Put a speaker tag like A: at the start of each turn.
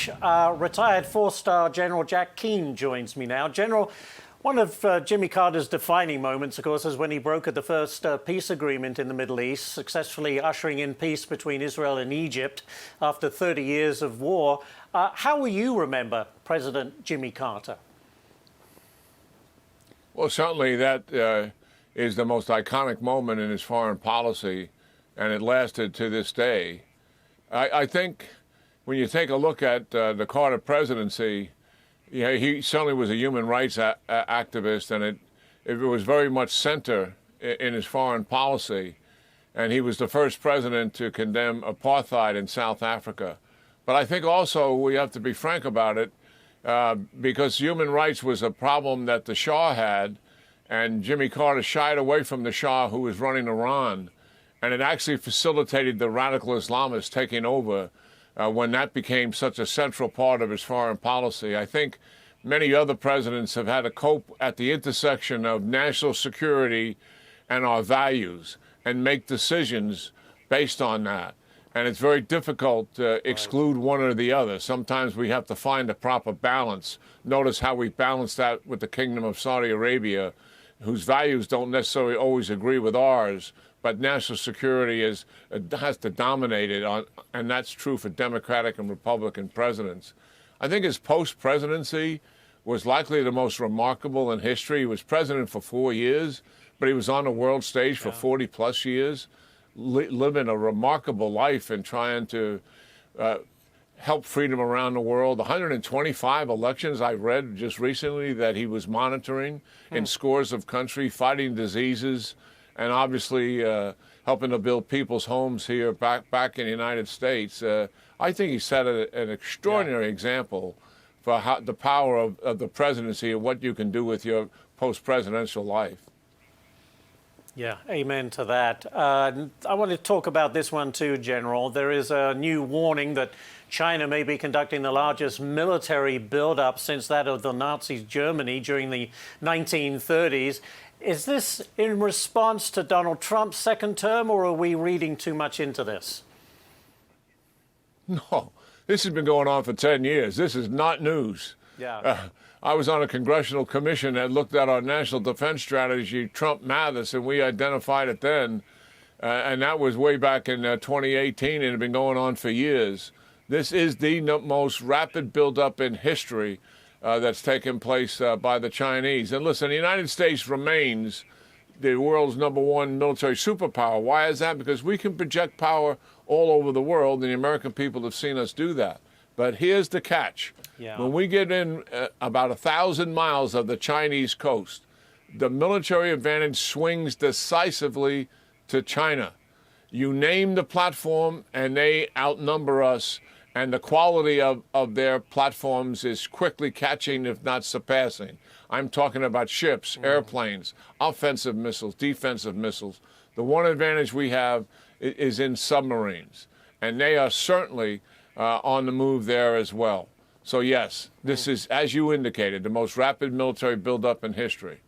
A: much. Retired four-star General Jack Keane joins me now. General, one of Jimmy Carter's defining moments, of course, is when he brokered the first peace agreement in the Middle East, successfully ushering in peace between Israel and Egypt after 30 years of war. How will you remember President Jimmy Carter?
B: Well, certainly that is the most iconic moment in his foreign policy, and it lasted to this day. I think when you take a look at the Carter presidency, he certainly was a human rights activist, and it was very much center in his foreign policy. And he was the first president to condemn apartheid in South Africa. But I think also we have to be frank about it, because human rights was a problem that the Shah had, and Jimmy Carter shied away from the Shah, who was running Iran. And it actually facilitated the radical Islamists taking over when that became such a central part of his foreign policy. I think many other presidents have had to cope at the intersection of national security and our values and make decisions based on that. And it's very difficult to exclude one or the other. Sometimes we have to find a proper balance. Notice how we balance that with the Kingdom of Saudi Arabia, whose values don't necessarily always agree with ours, but national security has to dominate it, and that's true for Democratic and Republican presidents. I think his post-presidency was likely the most remarkable in history. He was president for 4 years, but he was on the world stage for 40-plus years, living a remarkable life and trying to help freedom around the world. 125 elections I read just recently that he was monitoring in scores of countries, fighting diseases, and obviously helping to build people's homes here back in the United States. I think he set an extraordinary example for the power of the presidency and what you can do with your post-presidential life.
A: Yeah, amen to that. I want to talk about this one too, General. There is a new warning that China may be conducting the largest military buildup since that of the Nazi Germany during the 1930s. Is this in response to Donald Trump's second term, or are we reading too much into this?
B: No, this has been going on for 10 years. This is not news.
A: Yeah.
B: I was on a congressional commission that looked at our national defense strategy, Trump-Mathis, and we identified it then. And that was way back in 2018, and it had been going on for years. This is the most rapid buildup in history that's taken place by the Chinese. And listen, the United States remains the world's #1 military superpower. Why is that? Because we can project power all over the world, and the American people have seen us do that. But here's the catch.
A: Yeah.
B: When we get in about 1,000 miles of the Chinese coast, the military advantage swings decisively to China. You name the platform, and they outnumber us. And the quality of their platforms is quickly catching, if not surpassing. I'm talking about ships, airplanes, offensive missiles, defensive missiles. The one advantage we have is in submarines. And they are certainly on the move there as well. So, yes, this is, as you indicated, the most rapid military buildup in history.